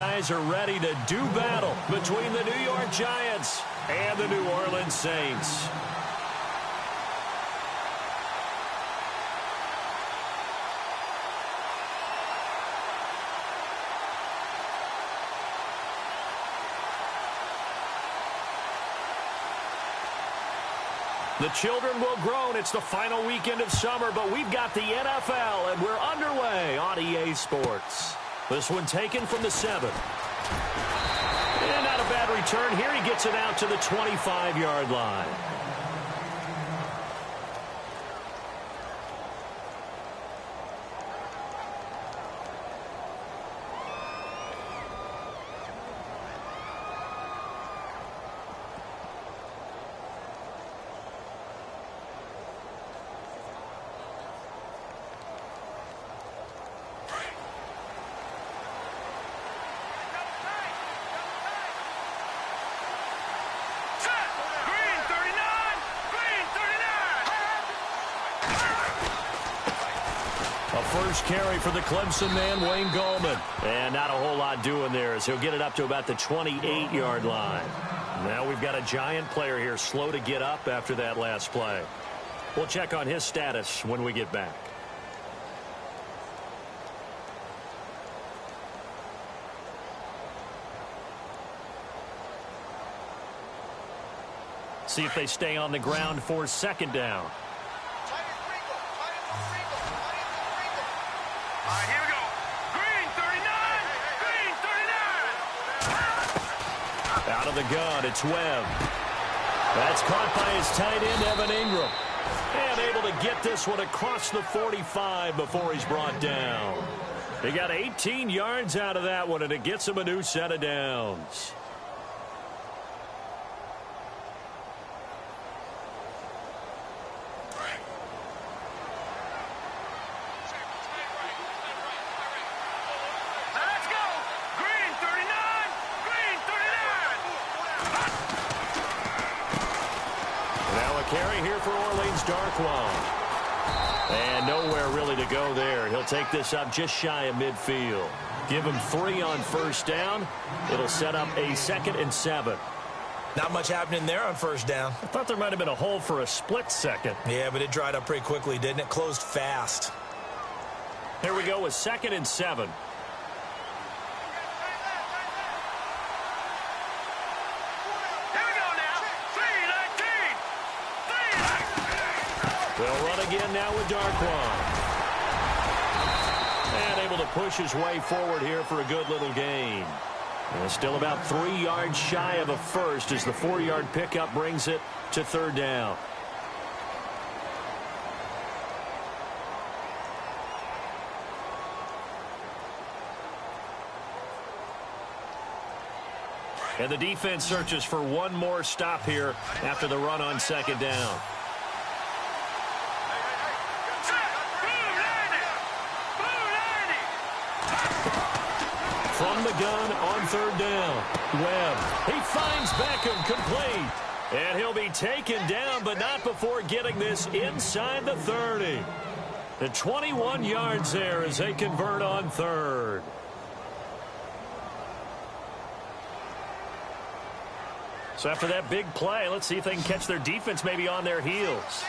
Guys are ready to do battle between the New York Giants and the New Orleans Saints. The children will groan. It's the final weekend of summer, but we've got the NFL, and we're underway on EA Sports. This one taken from the 7. And not a bad return here. He gets it out to the 25-yard line. First carry for the Clemson man, Wayne Gallman. And not a whole lot doing there as he'll get it up to about the 28-yard line. Now we've got a Giant player here slow to get up after that last play. We'll check on his status when we get back. See if they stay on the ground for second down. Out of the gun, it's Webb. That's caught by his tight end, Evan Ingram. And able to get this one across the 45 before he's brought down. He got 18 yards out of that one, and it gets him a new set of downs. Carry here for Orleans, Darkwan. And nowhere really to go there. He'll take this up just shy of midfield. Give him 3 on first down. It'll set up a 2nd and 7. Not much happening there on first down. I thought there might have been a hole for a split second. Yeah, but it dried up pretty quickly, didn't it? Closed fast. Here we go with 2nd and 7. They'll run again now with Darkwan. And able to push his way forward here for a good little gain. And still about 3 yards shy of a first as the 4-yard pickup brings it to 3rd down. And the defense searches for one more stop here after the run on 2nd down. From the gun on 3rd down. Webb. He finds Beckham complete. And he'll be taken down, but not before getting this inside the 30. The 21 yards there as they convert on 3rd. So after that big play, let's see if they can catch their defense maybe on their heels.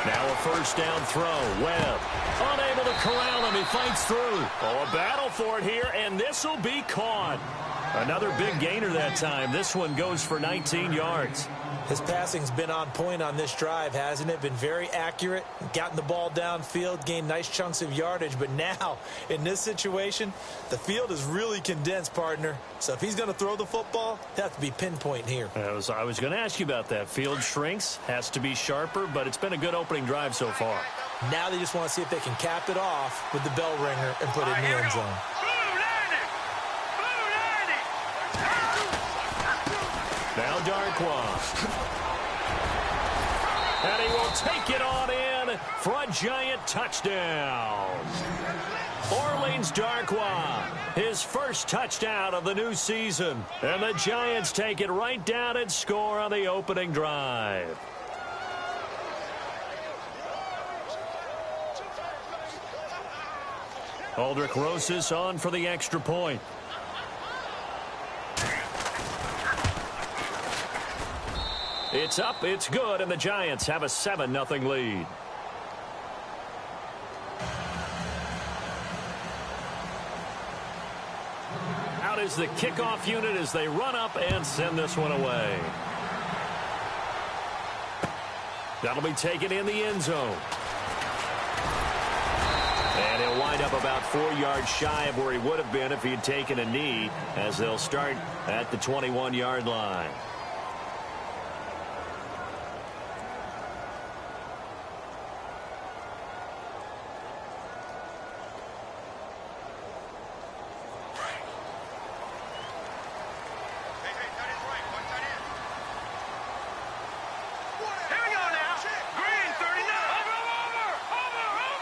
Now a first down throw. Webb unable to corral him. He fights through. Oh, a battle for it here, and this will be caught. Another big gainer that time. This one goes for 19 yards. His passing's been on point on this drive, hasn't it? Been very accurate, gotten the ball downfield, gained nice chunks of yardage. But now, in this situation, the field is really condensed, partner. So if he's going to throw the football, it has to be pinpoint here. I was going to ask you about that. Field shrinks, has to be sharper, but it's been a good opening drive so far. Now they just want to see if they can cap it off with the bell ringer and put it in the end zone. Now Darkwan. And he will take it on in for a Giant touchdown. Orleans Darkwan, his first touchdown of the new season. And the Giants take it right down and score on the opening drive. Aldrick Rosas on for the extra point. It's up, it's good, and the Giants have a 7-0 lead. Out is the kickoff unit as they run up and send this one away. That'll be taken in the end zone. And he'll wind up about 4 yards shy of where he would have been if he had taken a knee, as they'll start at the 21-yard line.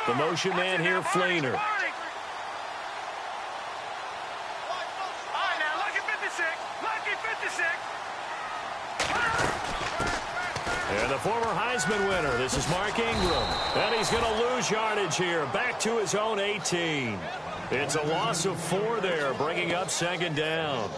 The motion man here, Fleener. And the former Heisman winner, this is Mark Ingram. And he's going to lose yardage here, back to his own 18. It's a loss of 4 there, bringing up 2nd down.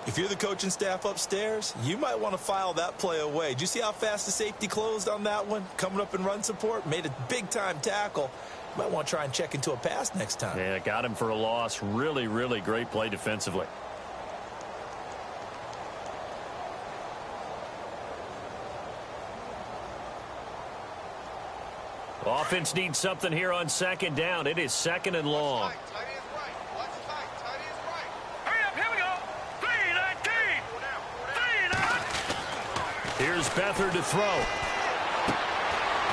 If you're the coaching staff upstairs, you might want to file that play away. Did you see how fast the safety closed on that one? Coming up in run support, made a big-time tackle. You might want to try and check into a pass next time. Yeah, got him for a loss. Really, really great play defensively. Offense needs something here on 2nd down. It is 2nd and long. Here's Beathard to throw.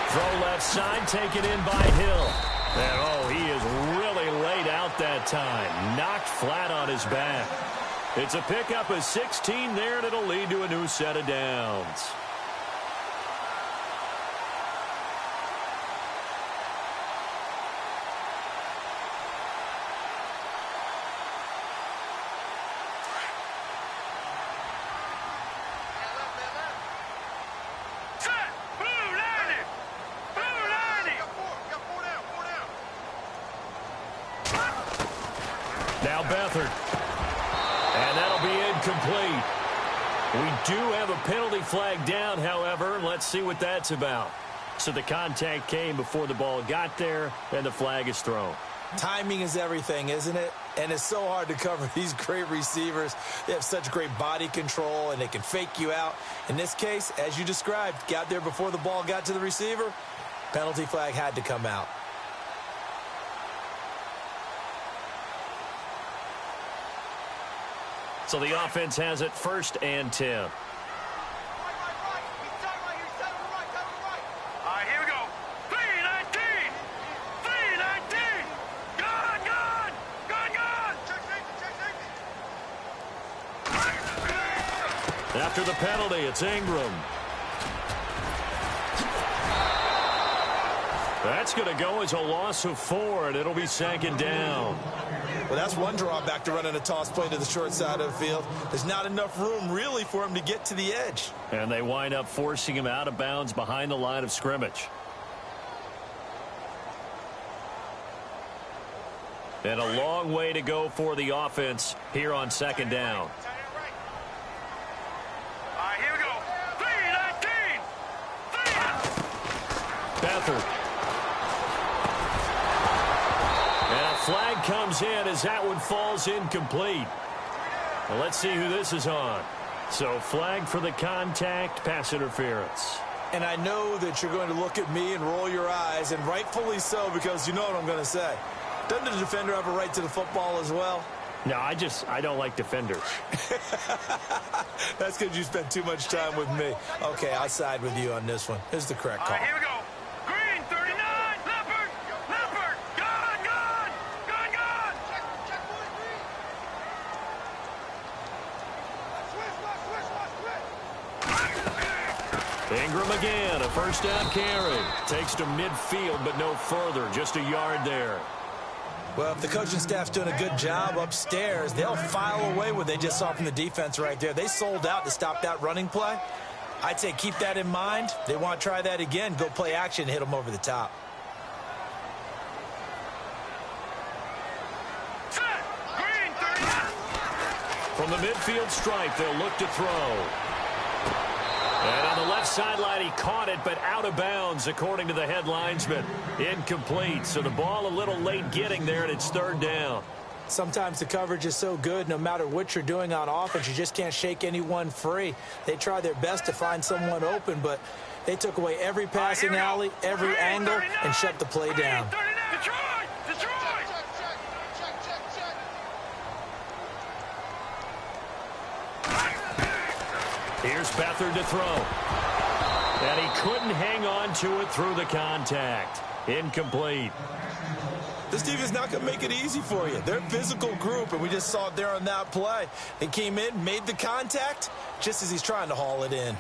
Throw left side, taken in by Hill. And, oh, he is really laid out that time. Knocked flat on his back. It's a pickup of 16 there, and it'll lead to a new set of downs. Now Beathard. And that'll be incomplete. We do have a penalty flag down, however. Let's see what that's about. So the contact came before the ball got there, and the flag is thrown. Timing is everything, isn't it? And it's so hard to cover these great receivers. They have such great body control, and they can fake you out. In this case, as you described, got there before the ball got to the receiver. Penalty flag had to come out. So the offense has it 1st and 10. All right, here we go. 3-19. 3-19. Gone. Check safety. After the penalty, it's Ingram. That's going to go as a loss of 4, and it'll be 2nd down. Well, that's one drawback to running a toss play to the short side of the field. There's not enough room, really, for him to get to the edge. And they wind up forcing him out of bounds behind the line of scrimmage. And a long way to go for the offense here on 2nd down. All right, here we go. 3-19. Beathard. Flag comes in as that one falls incomplete. Well, let's see who this is on. So flag for the contact, pass interference. And I know that you're going to look at me and roll your eyes, and rightfully so, because you know what I'm going to say. Doesn't the defender have a right to the football as well? No, I don't like defenders. That's because you spent too much time with me. Okay, I'll side with you on this one. Here's the correct call. All right, here we go. Green, 39. Leopard. Gone. Check boys, Green. Switch. Ingram again, a 1st down carry. Takes to midfield, but no further. Just a yard there. Well, if the coaching staff's doing a good job upstairs, they'll file away what they just saw from the defense right there. They sold out to stop that running play. I'd say keep that in mind. They want to try that again. Go play action, hit them over the top. From the midfield stripe, they'll look to throw. And on the left sideline, he caught it, but out of bounds, according to the head linesman. Incomplete, so the ball a little late getting there, and it's third down. Sometimes the coverage is so good, no matter what you're doing on offense, you just can't shake anyone free. They try their best to find someone open, but they took away every passing alley, every angle, and shut the play down. Detroit! Detroit! Here's Beathard to throw. And he couldn't hang on to it through the contact. Incomplete. This team is not going to make it easy for you. They're a physical group, and we just saw it there on that play. They came in, made the contact, just as he's trying to haul it in.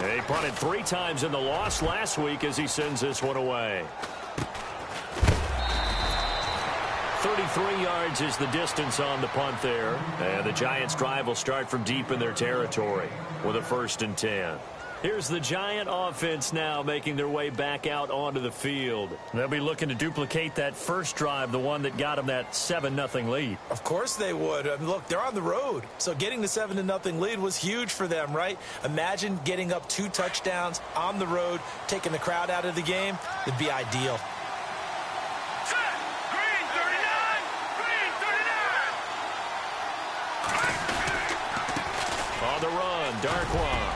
He punted 3 times in the loss last week as he sends this one away. 33 yards is the distance on the punt there. And the Giants' drive will start from deep in their territory with a 1st and 10. Here's the Giant offense now making their way back out onto the field. They'll be looking to duplicate that first drive, the one that got them that 7-0 lead. Of course they would. I mean, look, they're on the road. So getting the 7-0 lead was huge for them, right? Imagine getting up 2 touchdowns on the road, taking the crowd out of the game. It'd be ideal. Green 39! Green 39! On the run, Darkwan.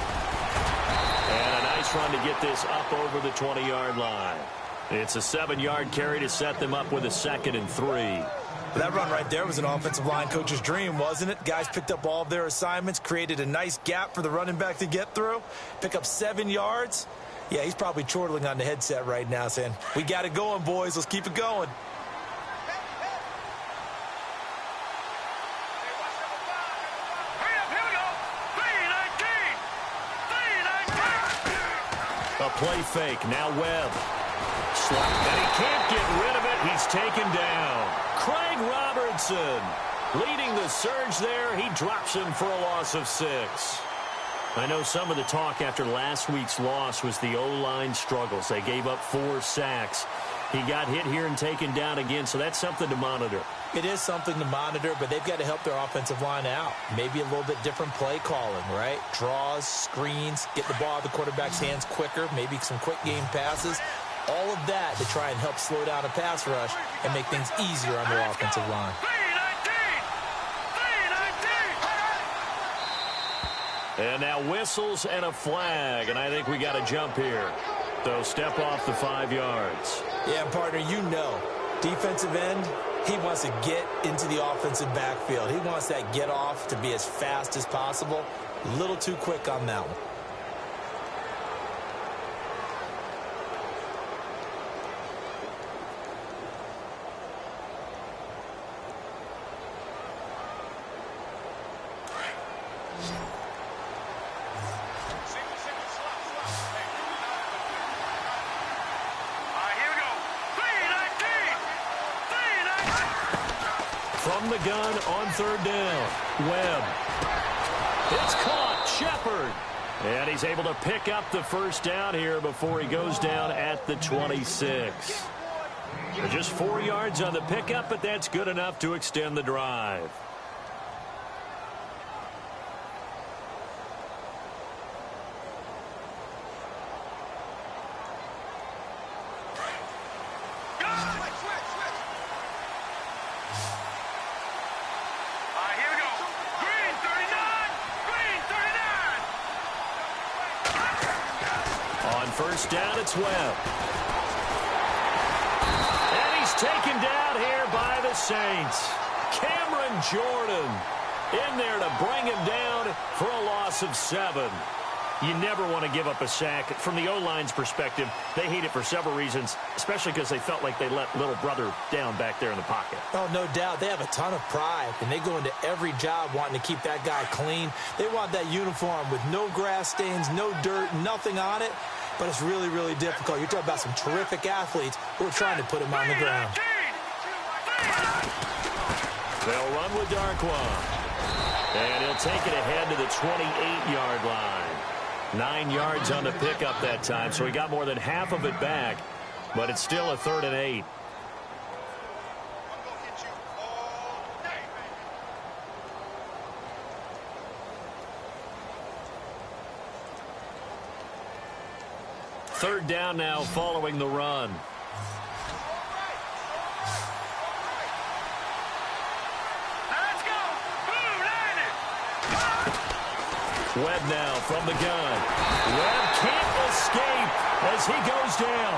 And a nice run to get this up over the 20-yard line. It's a 7-yard carry to set them up with a 2nd and 3. That run right there was an offensive line coach's dream, wasn't it? Guys picked up all of their assignments, created a nice gap for the running back to get through, pick up 7 yards. Yeah, he's probably chortling on the headset right now saying, we got it going, boys. Let's keep it going. A play fake. Now Webb. Slap. And he can't get rid of it. He's taken down. Craig Robertson leading the surge there. He drops him for a loss of 6. I know some of the talk after last week's loss was the O-line struggles. They gave up 4 sacks. He got hit here and taken down again, so that's something to monitor. It is something to monitor, but they've got to help their offensive line out. Maybe a little bit different play calling, right? Draws, screens, get the ball out of the quarterback's hands quicker, maybe some quick game passes. All of that to try and help slow down a pass rush and make things easier on their offensive line. And now whistles and a flag, and I think we got a jump here. So step off the 5 yards. Yeah, partner, you know, defensive end, he wants to get into the offensive backfield. He wants that get off to be as fast as possible. A little too quick on that one. From the gun on 3rd down. Webb. It's caught. Shepard. And he's able to pick up the 1st down here before he goes down at the 26. Just 4 yards on the pickup, but that's good enough to extend the drive. First down, it's Webb. And he's taken down here by the Saints. Cameron Jordan in there to bring him down for a loss of 7. You never want to give up a sack. From the O-line's perspective, they hate it for several reasons, especially because they felt like they let little brother down back there in the pocket. Oh, no doubt. They have a ton of pride, and they go into every job wanting to keep that guy clean. They want that uniform with no grass stains, no dirt, nothing on it. But it's really, really difficult. You're talking about some terrific athletes who are trying to put him on the ground. They'll run with Darkwan. And he'll take it ahead to the 28-yard line. 9 yards on the pickup that time, so he got more than half of it back. But it's still a 3rd and 8. Third down now following the run. Let's go. Boom, landed. Webb now from the gun. Webb can't escape as he goes down.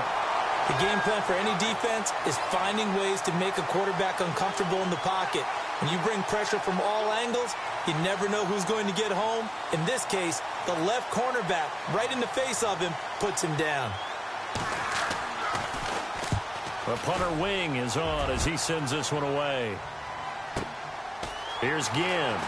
The game plan for any defense is finding ways to make a quarterback uncomfortable in the pocket. When you bring pressure from all angles, you never know who's going to get home. In this case, the left cornerback, right in the face of him, puts him down. The punter wing is on as he sends this one away. Here's Ginn.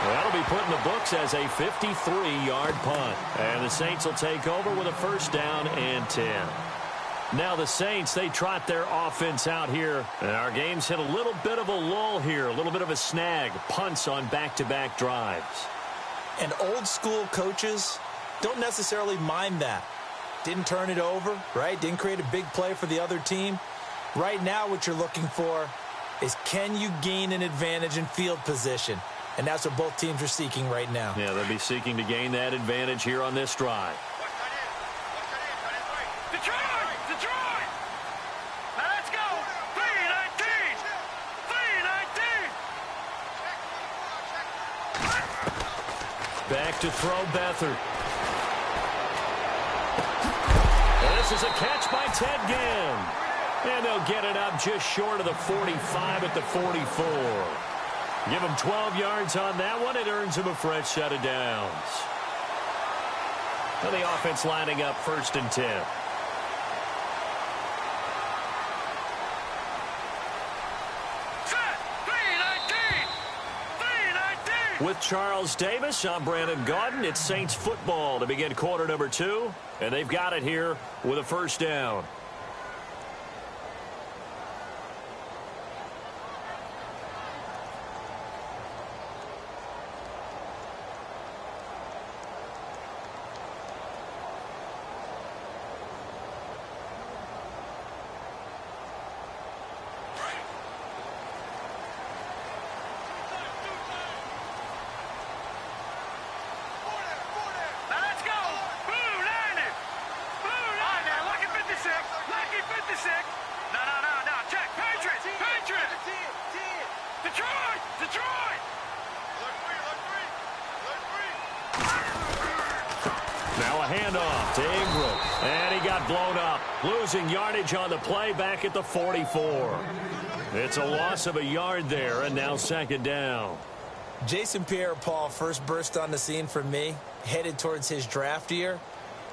That'll be put in the books as a 53-yard punt. And the Saints will take over with a 1st down and 10. Now the Saints, they trot their offense out here. And our game's hit a little bit of a lull here, a little bit of a snag. Punts on back-to-back drives. And old-school coaches don't necessarily mind that. Didn't turn it over, right? Didn't create a big play for the other team. Right now what you're looking for is, can you gain an advantage in field position? And that's what both teams are seeking right now. Yeah, they'll be seeking to gain that advantage here on this drive. Detroit! Detroit! Let's go! 3-19! 3-19! Back to throw Beathard. And this is a catch by Ted Ginn. And they'll get it up just short of the 45 at the 44. Give him 12 yards on that one. It earns him a fresh set of downs. And the offense lining up 1st and 10. Set! 3-19! 3-19! With Charles Davis, I'm Brandon Gaudin. It's Saints football to begin quarter number 2. And they've got it here with a 1st down. Let's go! Boom, landed! Boom, landed! Lucky 56! Lucky 56! No. Check! Patriots! Patriots! Detroit! Detroit! Now a handoff to Ingram. And he got blown up. Losing yardage on the play back at the 44. It's a loss of a yard there, and now 2nd down. Jason Pierre-Paul first burst on the scene for me, headed towards his draft year.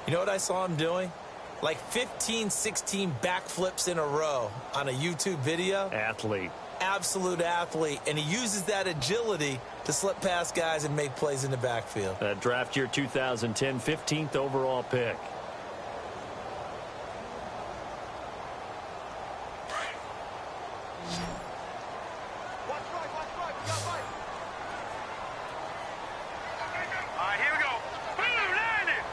You know what I saw him doing? Like 15, 16 backflips in a row on a YouTube video. Athlete. Absolute athlete. And he uses that agility to slip past guys and make plays in the backfield. That draft year 2010, 15th overall pick. All right, here we go. Boom, landed!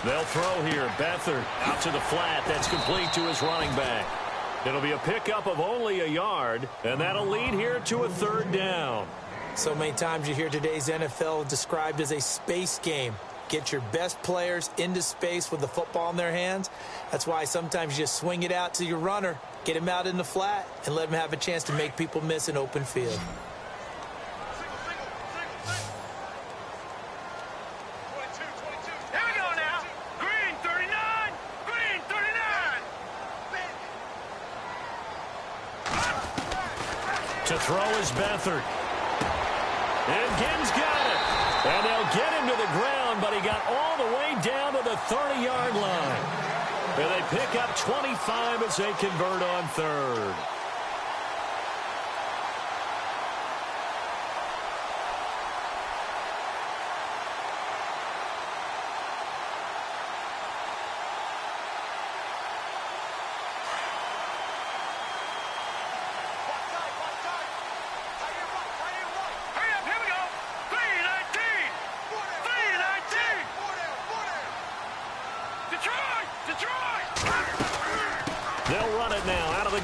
They'll throw here. Beathard out to the flat. That's complete to his running back. It'll be a pickup of only a yard, and that'll lead here to a 3rd down. So many times you hear today's NFL described as a space game. Get your best players into space with the football in their hands. That's why sometimes you just swing it out to your runner, get him out in the flat, and let him have a chance to make people miss an open field. Here we go now. Green 39. Green 39. To throw is Beathard. And Ginn's got it. And they'll get him to the ground, but he got all the way down to the 30-yard line. And they pick up 25 as they convert on 3rd. Hurry up, here we go. 3-19. 3-19.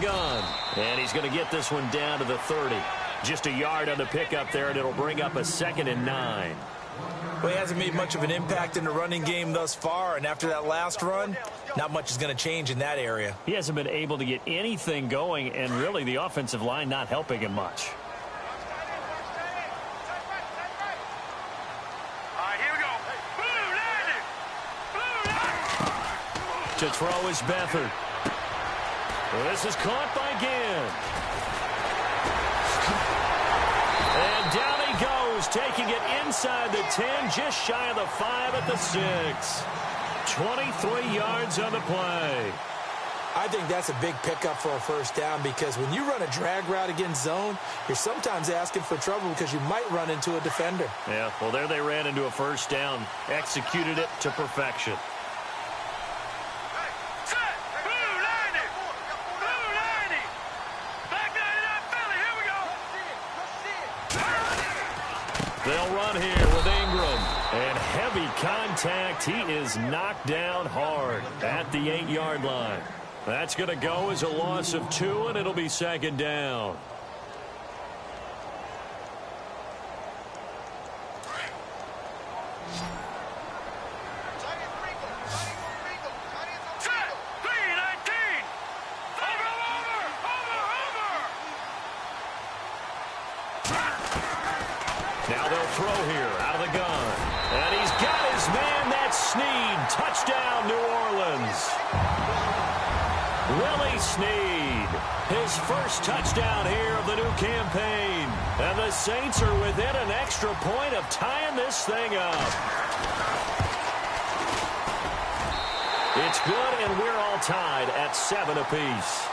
gun. And he's going to get this one down to the 30. Just a yard on the pickup there, and it'll bring up a 2nd and 9. Well, he hasn't made much of an impact in the running game thus far, and after that last run, not much is going to change in that area. He hasn't been able to get anything going, and really the offensive line not helping him much. All right, here we go. Blue landing. Blue landing. To throw is Beathard. This is caught by Ginn. And down he goes, taking it inside the 10, just shy of the 5 at the 6. 23 yards on the play. I think that's a big pickup for a first down because when you run a drag route against zone, you're sometimes asking for trouble because you might run into a defender. Yeah, well, there they ran into a first down. Executed it to perfection. They'll run here with Ingram. And heavy contact. He is knocked down hard at the 8-yard line. That's going to go as a loss of 2, and it'll be 2nd down. Now they'll throw here out of the gun. And he's got his man. That's Snead. Touchdown, New Orleans. Willie Snead. His first touchdown here of the new campaign. And the Saints are within an extra point of tying this thing up. It's good, and we're all tied at 7 apiece.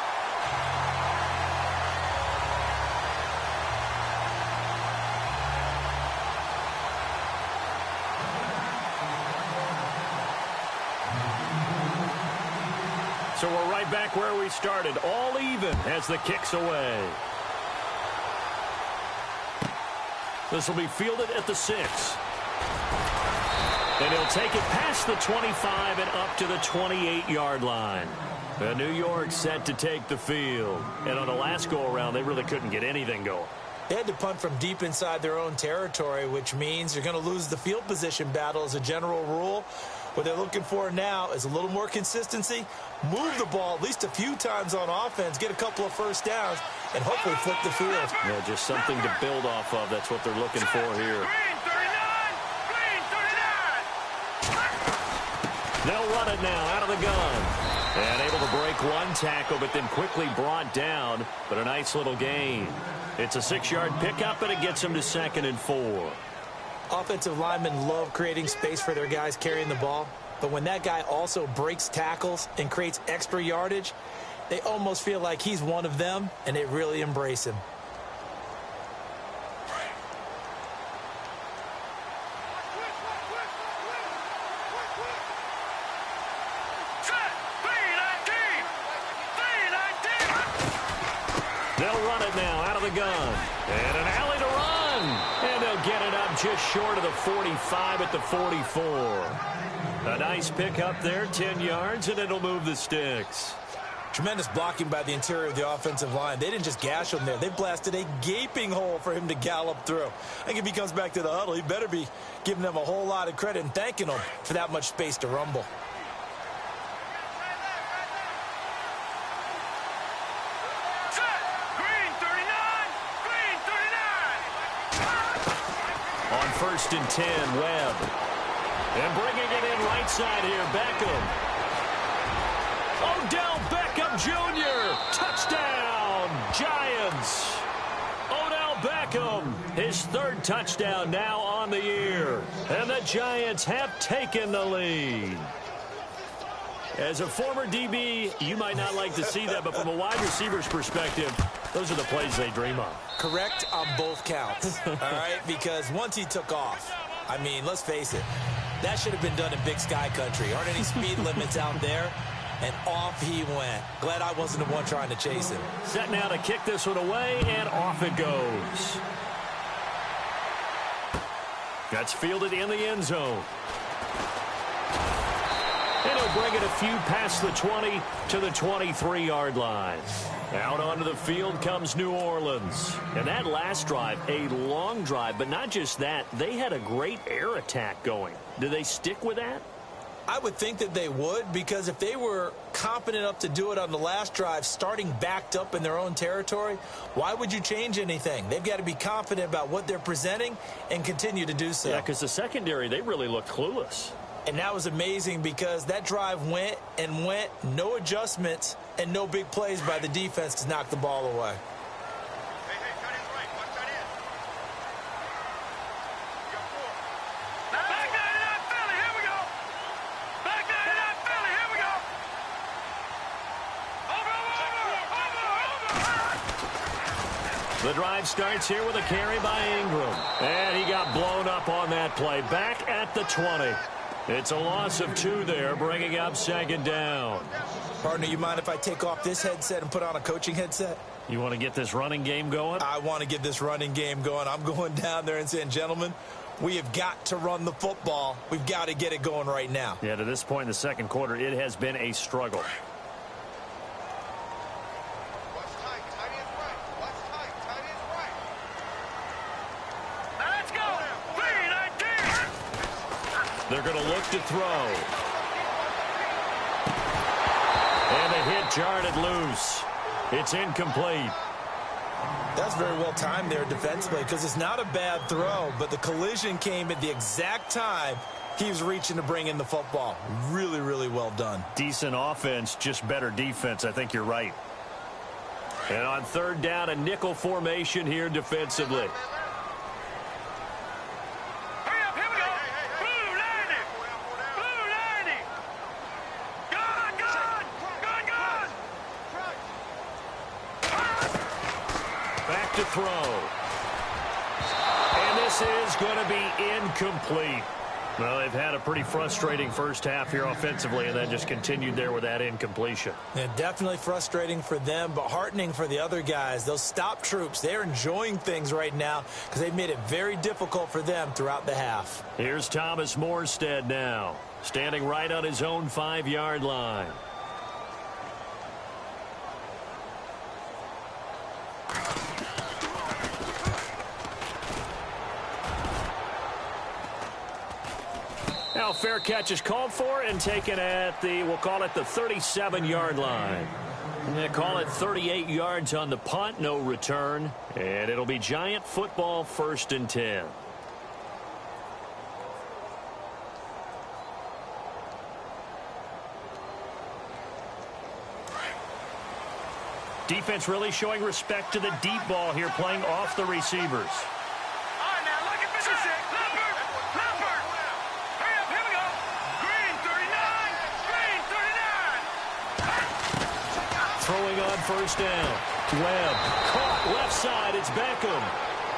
So we're right back where we started, all even as the kick's away. This will be fielded at the 6. And he'll take it past the 25 and up to the 28-yard line. And New York set to take the field. And on the last go-around, they really couldn't get anything going. They had to punt from deep inside their own territory, which means you're going to lose the field position battle as a general rule. What they're looking for now is a little more consistency, move the ball at least a few times on offense, get a couple of first downs, and hopefully flip the field. Yeah, just something to build off of. That's what they're looking for here. They'll run it now out of the gun. And able to break one tackle, but then quickly brought down. But a nice little gain. It's a 6-yard pickup, and it gets them to 2nd and 4. Offensive linemen love creating space for their guys carrying the ball. But when that guy also breaks tackles and creates extra yardage, they almost feel like he's one of them, and they really embrace him. They'll run it now out of the gun. And an alley to run. And they'll get it up just short of the 45 at the 44. A nice pickup there, 10 yards, and it'll move the sticks. Tremendous blocking by the interior of the offensive line. They didn't just gash him there. They blasted a gaping hole for him to gallop through. I think if he comes back to the huddle, he better be giving them a whole lot of credit and thanking them for that much space to rumble. On 1st and 10, Webb. And bringing it in right side here, Beckham. Odell Beckham Jr. Touchdown, Giants. Odell Beckham, his 3rd touchdown now on the year. And the Giants have taken the lead. As a former DB, you might not like to see that, but from a wide receiver's perspective, those are the plays they dream of. Correct on both counts, all right? Because once he took off, I mean, let's face it, that should have been done in Big Sky Country. Aren't any speed limits out there? And off he went. Glad I wasn't the one trying to chase him. Set now to kick this one away, and off it goes. That's fielded in the end zone. And he'll bring it a few past the 20 to the 23-yard line. Out onto the field comes New Orleans. And that last drive, a long drive, but not just that. They had a great air attack going. Do they stick with that? I would think that they would, because if they were competent enough to do it on the last drive, starting backed up in their own territory, why would you change anything? They've got to be confident about what they're presenting and continue to do so. Yeah, because the secondary, they really looked clueless. And that was amazing because that drive went and went, no adjustments, and no big plays by the defense to knock the ball away. Hey, cut in right. Watch that in. You got 4. Back 99 Philly. Here we go. Back 99 Philly. Here we go. Over. The drive starts here with a carry by Ingram. And he got blown up on that play. Back at the 20. It's a loss of 2 there, bringing up second down. Partner, you mind if I take off this headset and put on a coaching headset? You want to get this running game going? I want to get this running game going. I'm going down there and saying, gentlemen, we have got to run the football. We've got to get it going right now. Yeah, to this point in the second quarter, it has been a struggle. Watch tight. Tight is right. Watch tight. Tight is right. Now let's go. 3-19. They're going to look to throw. And the hit jarred loose. It's incomplete. That's very well timed there defensively, because it's not a bad throw, but the collision came at the exact time he was reaching to bring in the football. Really, really well done. Decent offense, just better defense. I think you're right. And on third down, a nickel formation here defensively. Hurry up. Here we go. Blue 90. Blue 90. Gone. Back to throw. And this is going to be incomplete. Well, they've had a pretty frustrating first half here offensively, and then just continued there with that incompletion. Yeah, definitely frustrating for them, but heartening for the other guys. Those stop troops, they're enjoying things right now because they've made it very difficult for them throughout the half. Here's Thomas Morstead now, standing right on his own 5-yard line. Now fair catch is called for and taken at the, we'll call it the 37-yard line. And they call it 38 yards on the punt, no return. And it'll be Giant football, 1st and 10. Defense really showing respect to the deep ball here, playing off the receivers. All right, now look at 56. Leopard. Hurry up. Here we go. Green 39. Throwing on first down. Webb caught left side. It's Beckham.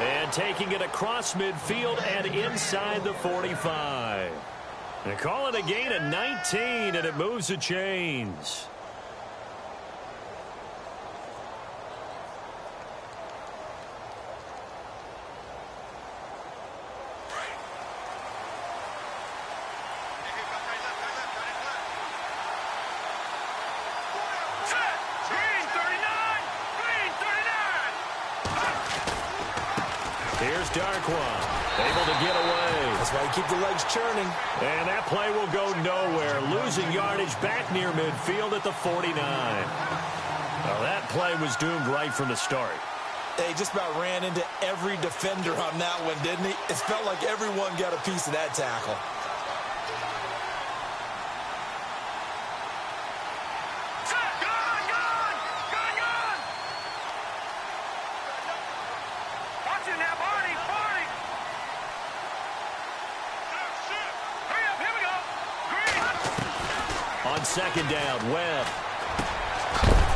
And taking it across midfield and inside the 45. They call it a gain of 19, and it moves the chains. Here's Darkwa, able to get away. That's why you keep the legs churning. And that play will go nowhere, losing yardage back near midfield at the 49. Well, that play was doomed right from the start. They just about ran into every defender on that one, didn't he? It felt like everyone got a piece of that tackle. On second down, Webb.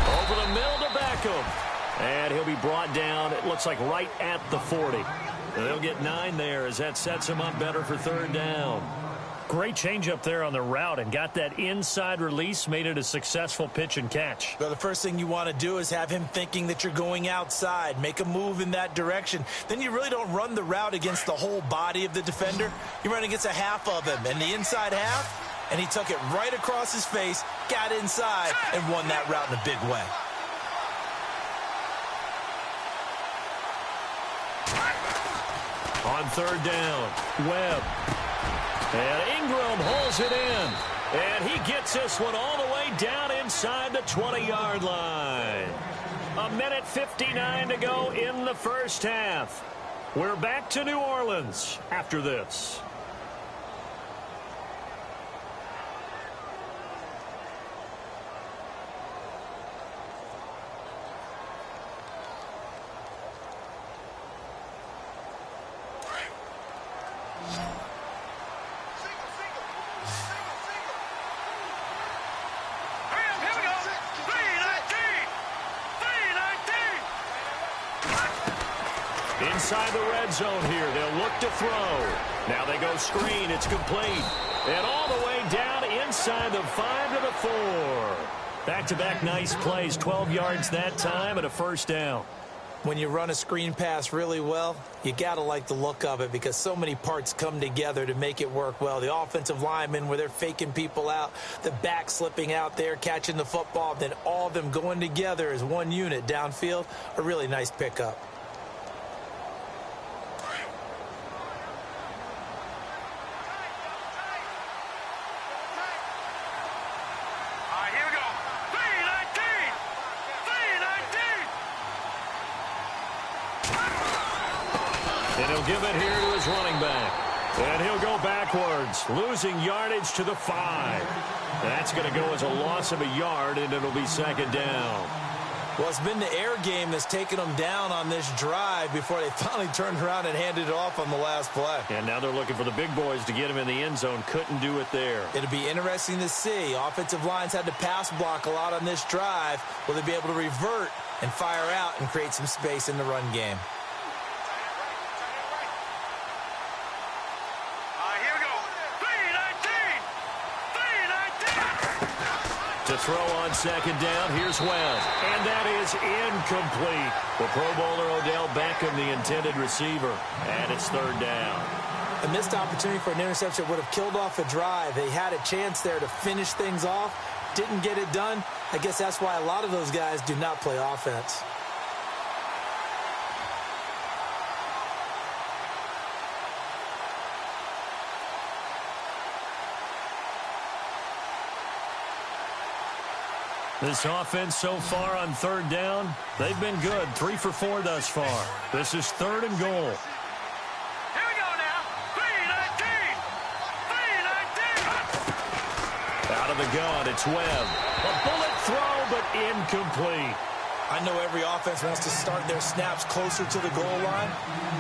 Over the middle to Beckham. And he'll be brought down, it looks like, right at the 40. And they'll get 9 there as that sets him up better for third down. Great change up there on the route and got that inside release, made it a successful pitch and catch. Well, the first thing you want to do is have him thinking that you're going outside, make a move in that direction. Then you really don't run the route against the whole body of the defender. You run against a half of him, and the inside half, and he took it right across his face, got inside, and won that route in a big way. On third down, Webb. And Ingram holds it in. And he gets this one all the way down inside the 20-yard line. 1:59 to go in the first half. We're back to New Orleans after this. Inside the red zone here. They'll look to throw. Now they go screen. It's complete. And all the way down inside the 5 to the 4. Back-to-back nice plays. 12 yards that time and a first down. When you run a screen pass really well, you got to like the look of it because so many parts come together to make it work well. The offensive linemen where they're faking people out, the back slipping out there, catching the football, then all of them going together as one unit downfield. A really nice pickup. And he'll give it here to his running back. And he'll go backwards, losing yardage to the 5. That's going to go as a loss of a yard, and it'll be second down. Well, it's been the air game that's taken them down on this drive before they finally turned around and handed it off on the last play. And now they're looking for the big boys to get him in the end zone. Couldn't do it there. It'll be interesting to see. Offensive lines had to pass block a lot on this drive. Will they be able to revert and fire out and create some space in the run game? To throw on second down, here's Webb. And that is incomplete. The Pro Bowler Odell Beckham, the intended receiver. And it's third down. A missed opportunity for an interception would have killed off a drive. They had a chance there to finish things off. Didn't get it done. I guess that's why a lot of those guys do not play offense. This offense so far on third down, they've been good. 3 for 4 thus far. This is third and goal. Here we go now. 3-19. 3-19. Out of the gun, it's Webb. A bullet throw, but incomplete. I know every offense wants to start their snaps closer to the goal line,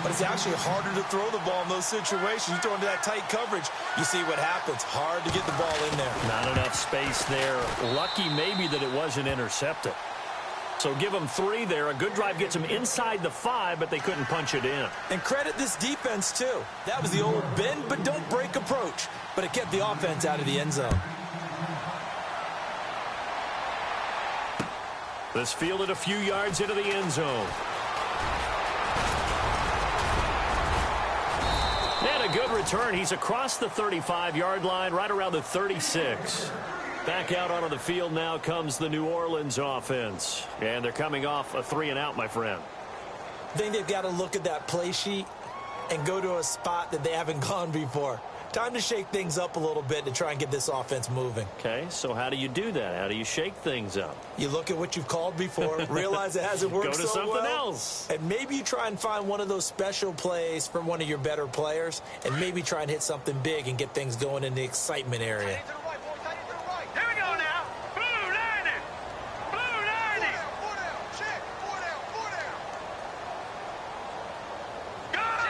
but it's actually harder to throw the ball in those situations. You throw into that tight coverage, you see what happens. Hard to get the ball in there. Not enough space there. Lucky maybe that it wasn't intercepted. So give them 3 there. A good drive gets them inside the 5, but they couldn't punch it in. And credit this defense, too. That was the old bend but don't break approach, but it kept the offense out of the end zone. This fielded a few yards into the end zone. And a good return. He's across the 35-yard line, right around the 36. Back out onto the field now comes the New Orleans offense. And they're coming off a 3-and-out, my friend. I think they've got to look at that play sheet and go to a spot that they haven't gone before. Time to shake things up a little bit to try and get this offense moving. Okay, so how do you do that? How do you shake things up? You look at what you've called before, realize it hasn't worked Go to so something well, else. and maybe you try and find one of those special plays from one of your better players, and maybe try and hit something big and get things going in the excitement area. Here we go now. Blue 90. Blue 90. 4 down. Check. 4 down. 4 down. Gone.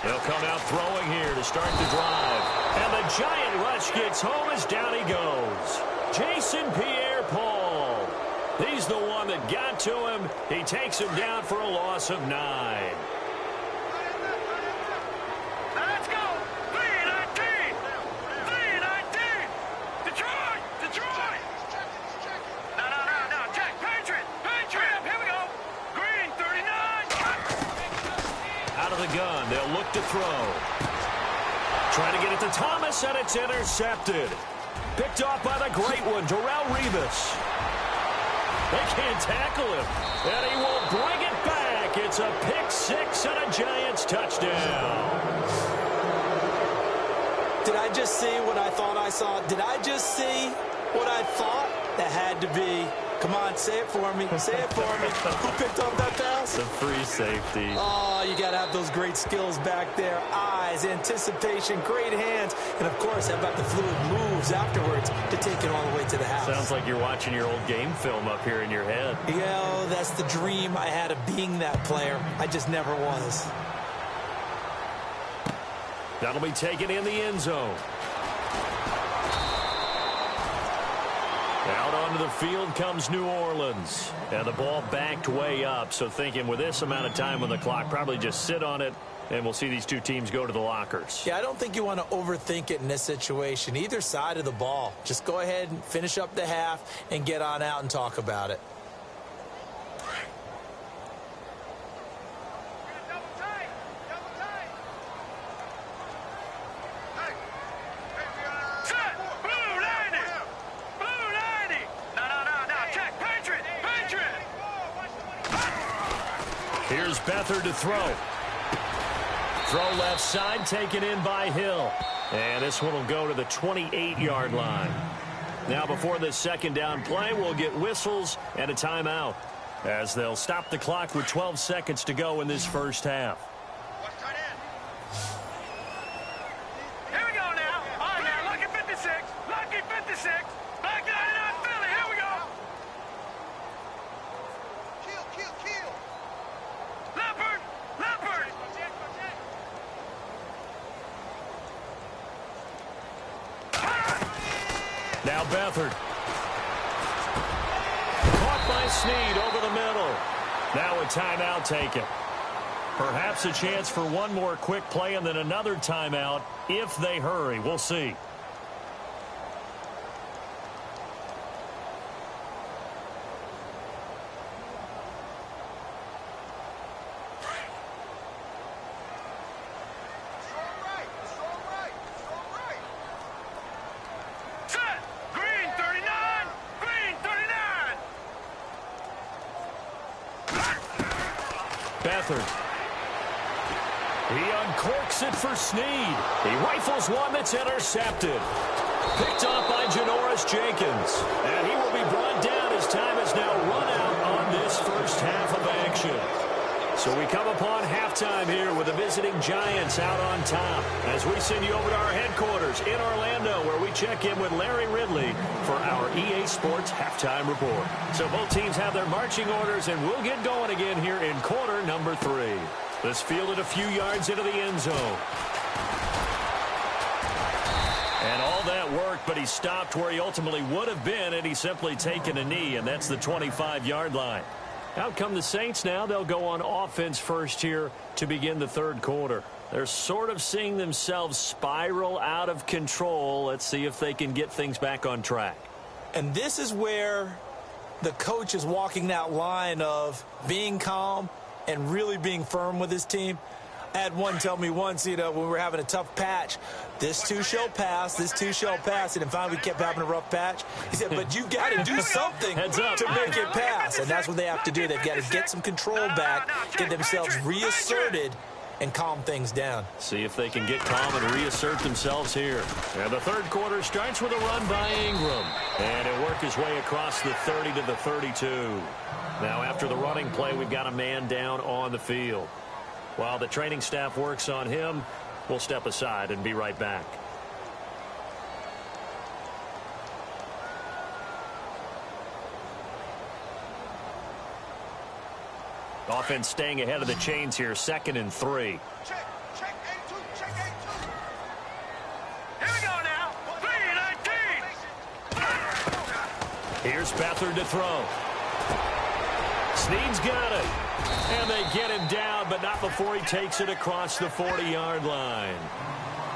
He'll come out throwing here to start the drive. And the giant rush gets home as down he goes. Jason Pierre-Paul. He's the one that got to him. He takes him down for a loss of 9. Let's go. 3-19. 3-19. Detroit. No. Check. Patriot. Here we go. Green 39. Out of the gun, they'll look to throw. Trying to get it to Thomas, and it's intercepted. Picked off by the great one, Darrelle Revis. They can't tackle him. And he will bring it back. It's a pick six and a Giants touchdown. Did I just see what I thought I saw? Did I just see what I thought? That had to be. Come on, say it for me. Say it for me. Who picked up that pass? The free safety. Oh, you got to have those great skills back there. Eyes, anticipation, great hands. And, of course, how about the fluid moves afterwards to take it all the way to the house? Sounds like you're watching your old game film up here in your head. Yeah, that's the dream I had of being that player. I just never was. That'll be taken in the end zone. Out onto the field comes New Orleans. And the ball backed way up. So thinking with this amount of time on the clock, probably just sit on it, and we'll see these two teams go to the lockers. Yeah, I don't think you want to overthink it in this situation. Either side of the ball. Just go ahead and finish up the half and get on out and talk about it. Here's Beathard to throw. Throw left side, taken in by Hill. And this one will go to the 28-yard line. Now before this second down play, we'll get whistles and a timeout, as they'll stop the clock with 12 seconds to go in this first half. Here we go now. All right, now, lucky 56. Lucky 56. Back 99 Philly. Here we go. Kill. Leopard. Now Beathard. Caught by Snead over the middle. Now a timeout taken. Perhaps a chance for one more quick play and then another timeout if they hurry. We'll see. Beathard. He uncorks it for Snead. He rifles one that's intercepted. Picked off by Janoris Jenkins. And he will be brought down as time is now run out on this first half of action. So we come upon halftime here with the visiting Giants out on top, as we send you over to our headquarters in Orlando, where we check in with Larry Ridley for our EA Sports Halftime Report. So both teams have their marching orders, and we'll get going again here in quarter number 3. This fielded a few yards into the end zone. And all that worked, but he stopped where he ultimately would have been had he simply taken a knee, and that's the 25-yard line. Out come the Saints now. They'll go on offense first here to begin the third quarter. They're sort of seeing themselves spiral out of control. Let's see if they can get things back on track. And this is where the coach is walking that line of being calm and really being firm with his team. I had one tell me once, when we were having a tough patch, this too shall pass, this too shall pass. And finally we kept having a rough patch. He said, but you got to do something to make it pass. And that's what they have to do. They've got to get some control back, get themselves reasserted, and calm things down. See if they can get calm and reassert themselves here. And the third quarter starts with a run by Ingram. And it'll work his way across the 30 to the 32. Now after the running play, we've got a man down on the field. While the training staff works on him, we'll step aside and be right back. Offense staying ahead of the chains here, 2nd and 3. Check A2, check A2. Here we go now. 3-19. Here's Beathard to throw. Snead's got it. And they get him down, but not before he takes it across the 40-yard line.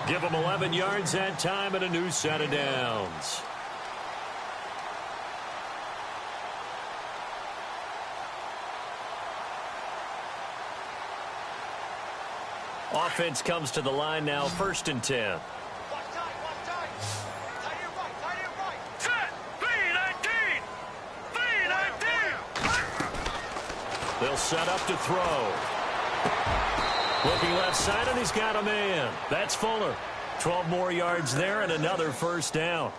Give him 11 yards that time and a new set of downs. Offense comes to the line now, 1st and 10. Set. 3-19. 3-19. They'll set up to throw. Looking left side, and he's got a man. That's Fuller. 12 more yards there and another first down.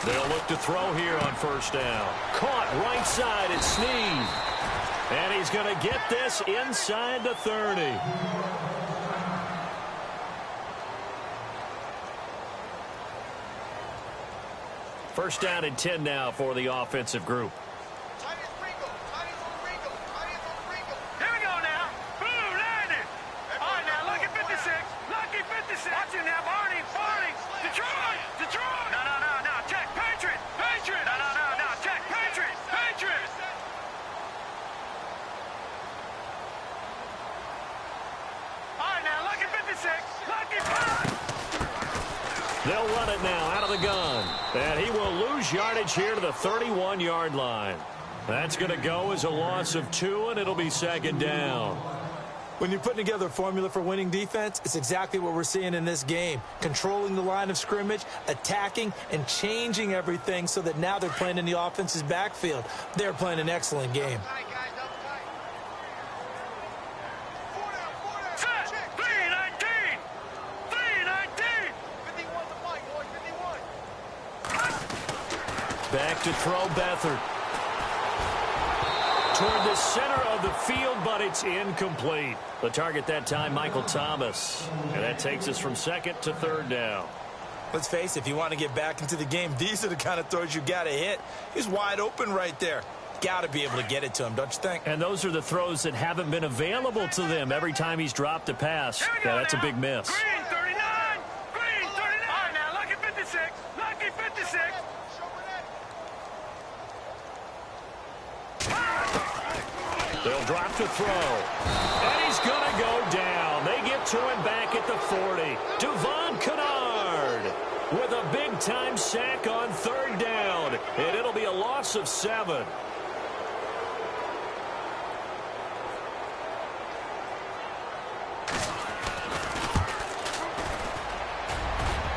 They'll look to throw here on first down. Caught right side, it's Snead. And he's going to get this inside the 30. First down and 10 now for the offensive group. Here we go now. Boom, landed. All right, now, lucky 56. Lucky 56. Watch him now, Barney. Barney. Detroit. Detroit. No. Check. Patriot. Patriot. No. Check. Patriot. Patriot. All right, now, lucky 56. Lucky 5. They'll run it now out of the gun. And he will lose yardage here to the 31-yard line. That's going to go as a loss of 2, and it'll be second down. When you're putting together a formula for winning defense, it's exactly what we're seeing in this game. Controlling the line of scrimmage, attacking, and changing everything so that now they're playing in the offense's backfield. They're playing an excellent game. Set. 3-19. 3-19. 51. Back to throw Beathard. Toward the center of the field, but it's incomplete. The target that time, Michael Thomas. And that takes us from second to third down. Let's face it, if you want to get back into the game, these are the kind of throws you got to hit. He's wide open right there. Got to be able to get it to him, don't you think? And those are the throws that haven't been available to them every time he's dropped a pass. Yeah, that's a big miss. Green 39. Green 39. All right, now, lucky 56. Lucky 56. They'll drop to throw. And he's going to go down. They get to him back at the 40. Devon Kennard with a big-time sack on third down. And it'll be a loss of 7.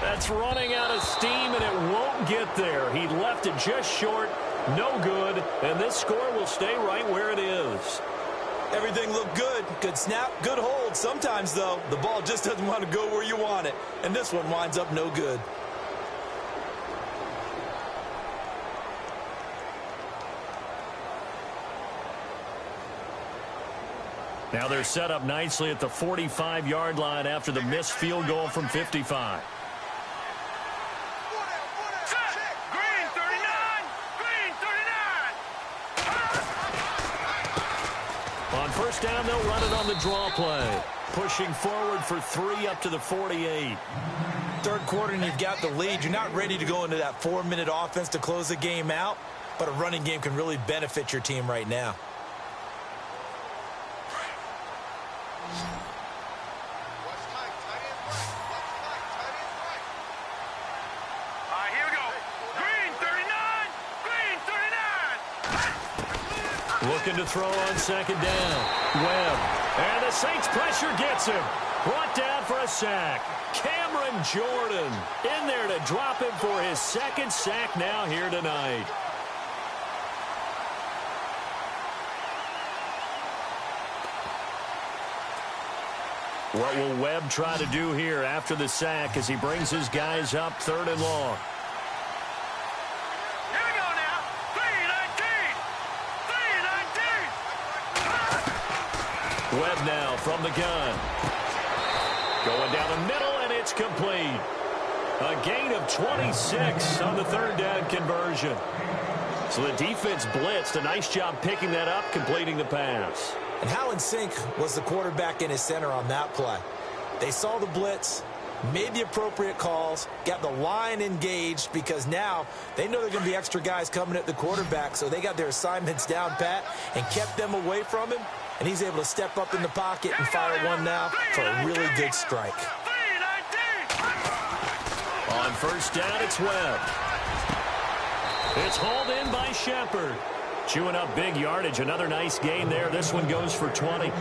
That's running out of steam, and it won't get there. He left it just short. No good, and this score will stay right where it is. Everything looked good. Good snap, good hold. Sometimes, though, the ball just doesn't want to go where you want it. And this one winds up no good. Now they're set up nicely at the 45-yard line after the missed field goal from 55. First down, they'll run it on the draw play. Pushing forward for 3 up to the 48. Third quarter and you've got the lead. You're not ready to go into that 4-minute offense to close the game out, but a running game can really benefit your team right now. Looking to throw on second down. Webb. And the Saints pressure gets him. Brought down for a sack. Cameron Jordan in there to drop him for his second sack now here tonight. What will Webb try to do here after the sack as he brings his guys up 3rd and long? Webb now from the gun. Going down the middle, and it's complete. A gain of 26 on the 3rd down conversion. So the defense blitzed. A nice job picking that up, completing the pass. And how in sync was the quarterback in his center on that play? They saw the blitz, made the appropriate calls, got the line engaged because now they know there are going to be extra guys coming at the quarterback, so they got their assignments down pat and kept them away from him. And he's able to step up in the pocket and fire one now for a really good strike. On first down, it's Webb. It's hauled in by Shepard. Chewing up big yardage. Another nice gain there. This one goes for 20.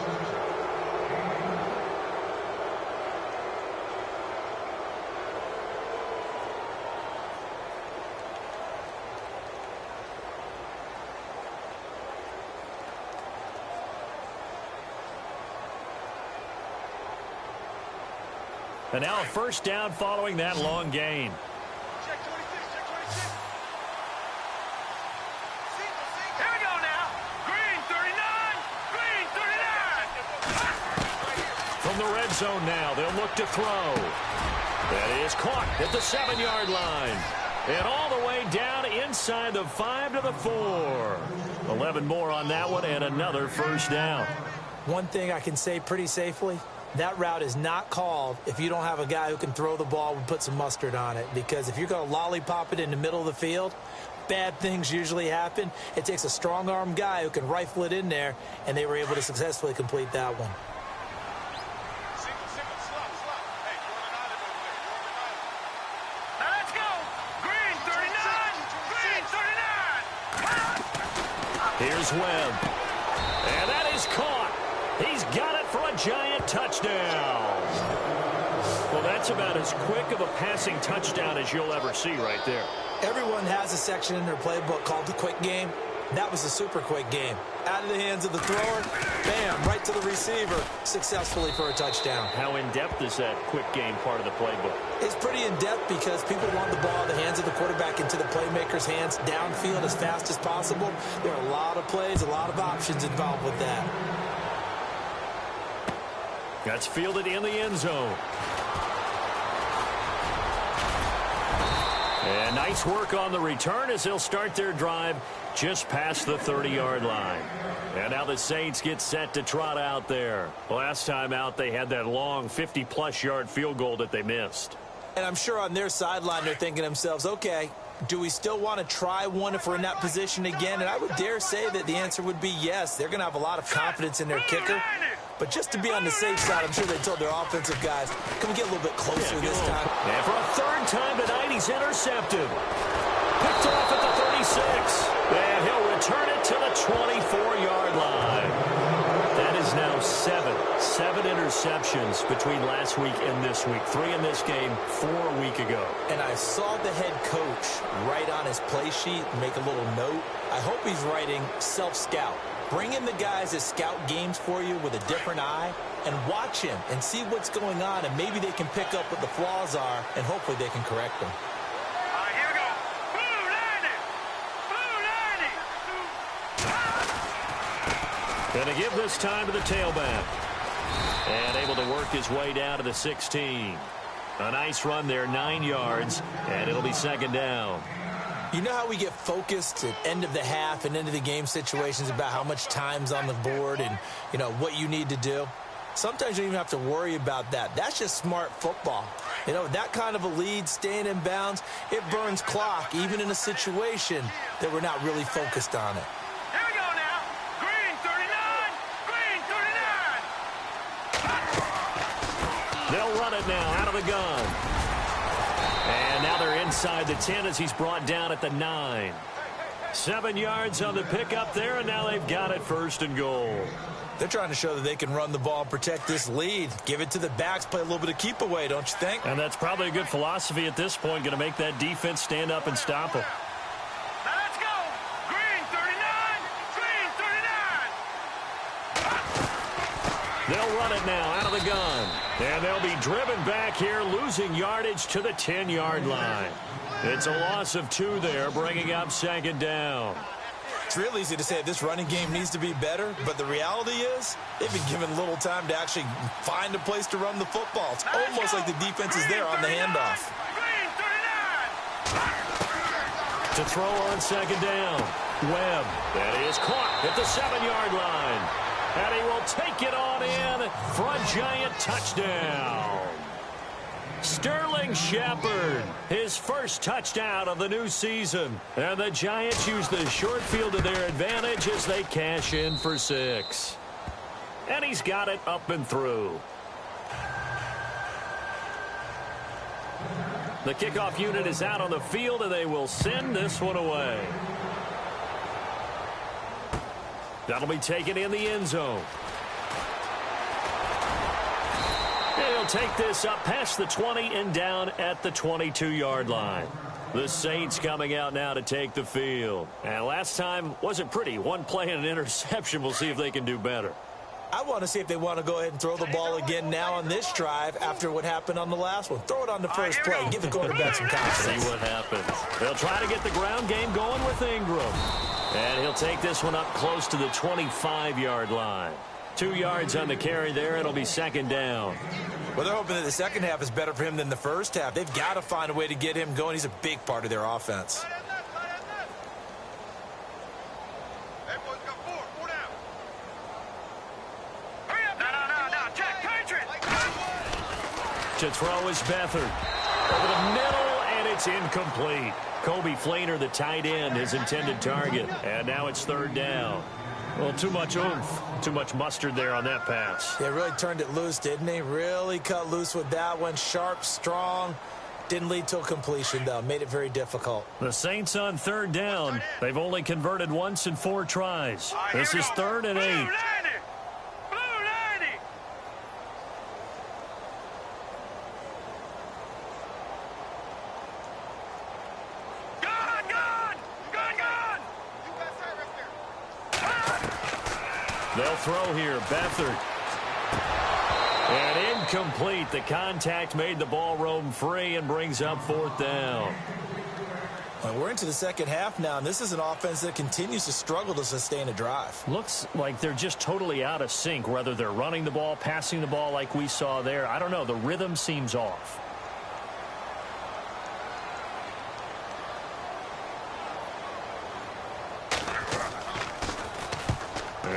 And now a first down following that long gain. Check 26, check 26. Here we go now. Green 39. Green 39. From the red zone now, they'll look to throw. That is caught at the 7-yard line. And all the way down inside the 5 to the 4. 11 more on that one and another first down. One thing I can say pretty safely, that route is not called if you don't have a guy who can throw the ball and put some mustard on it. Because if you're going to lollipop it in the middle of the field, bad things usually happen. It takes a strong-arm guy who can rifle it in there, and they were able to successfully complete that one. Now let's go. Green 39. Green 39. Here's Webb. And that is caught. He's got it for a giant touchdown. Well, that's about as quick of a passing touchdown as you'll ever see right there. Everyone has a section in their playbook called the quick game. That was a super quick game. Out of the hands of the thrower, bam, right to the receiver, successfully for a touchdown. How in-depth is that quick game part of the playbook? It's pretty in-depth because people want the ball in the hands of the quarterback into the playmaker's hands downfield as fast as possible. There are a lot of plays, a lot of options involved with that. That's fielded in the end zone. And nice work on the return as they'll start their drive just past the 30-yard line. And now the Saints get set to trot out there. Last time out, they had that long 50-plus yard field goal that they missed. And I'm sure on their sideline they're thinking to themselves, okay, do we still want to try one if we're in that position again? And I would dare say that the answer would be yes. They're going to have a lot of confidence in their kicker. But just to be on the safe side, I'm sure they told their offensive guys, can we get a little bit closer this time? And for a third time tonight, he's intercepted. Picked off at the 36. And he'll return it to the 24-yard line. That is now seven interceptions between last week and this week. 3 in this game, 4 a week ago. And I saw the head coach write on his play sheet, make a little note. I hope he's writing self-scout. Bring in the guys that scout games for you with a different eye and watch him and see what's going on, and maybe they can pick up what the flaws are, and hopefully they can correct them. All right, here we go. Blue 90. Blue 90. Going to give this time to the tailback. And able to work his way down to the 16. A nice run there, 9 yards, and it'll be second down. You know how we get focused at end of the half and end of the game situations about how much time's on the board and, you know, what you need to do? Sometimes you don't even have to worry about that. That's just smart football. You know, that kind of a lead, staying in bounds, it burns clock, even in a situation that we're not really focused on it. Here we go now. Green 39. Green 39. They'll run it now out of the gun. And now they're inside the 10 as he's brought down at the 9. 7 yards on the pickup there, and now they've got it first and goal. They're trying to show that they can run the ball and protect this lead. Give it to the backs, play a little bit of keep away, don't you think? And that's probably a good philosophy at this point, going to make that defense stand up and stop them. Now let's go. Green 39. Green 39. They'll run it now out of the gun. And they'll be driven back here, losing yardage to the 10-yard line. It's a loss of 2 there, bringing up second down. It's real easy to say this running game needs to be better, but the reality is they've been given little time to actually find a place to run the football. It's almost like the defense is there on the handoff. Green 39. To throw on second down, Webb. That is caught at the 7-yard line. And he will take it on in for a giant touchdown. Sterling Shepard, his first touchdown of the new season. And the Giants use the short field to their advantage as they cash in for 6. And he's got it up and through. The kickoff unit is out on the field, and they will send this one away. That'll be taken in the end zone. And he'll take this up past the 20 and down at the 22-yard line. The Saints coming out now to take the field. And last time wasn't pretty. One play and an interception. We'll see if they can do better. I want to see if they want to go ahead and throw the ball again now on this drive after what happened on the last one. Throw it on the first play and give the quarterback some confidence. See what happens. They'll try to get the ground game going with Ingram. And he'll take this one up close to the 25-yard line. 2 yards on the carry there. It'll be second down. Well, they're hoping that the second half is better for him than the first half. They've got to find a way to get him going. He's a big part of their offense. To throw is Beathard. Over the middle, and it's incomplete. Kobe Fleener, the tight end, his intended target. And now it's third down. Well, too much oomph, too much mustard there on that pass. They really turned it loose, didn't they? Really cut loose with that one. Sharp, strong. Didn't lead to a completion, though. Made it very difficult. The Saints on third down. They've only converted once in 4 tries. This is 3rd and 8. They'll throw here. Beathard. And incomplete. The contact made the ball roam free and brings up 4th down. Well, we're into the second half now, and this is an offense that continues to struggle to sustain a drive. Looks like they're just totally out of sync, whether they're running the ball, passing the ball like we saw there. I don't know. The rhythm seems off.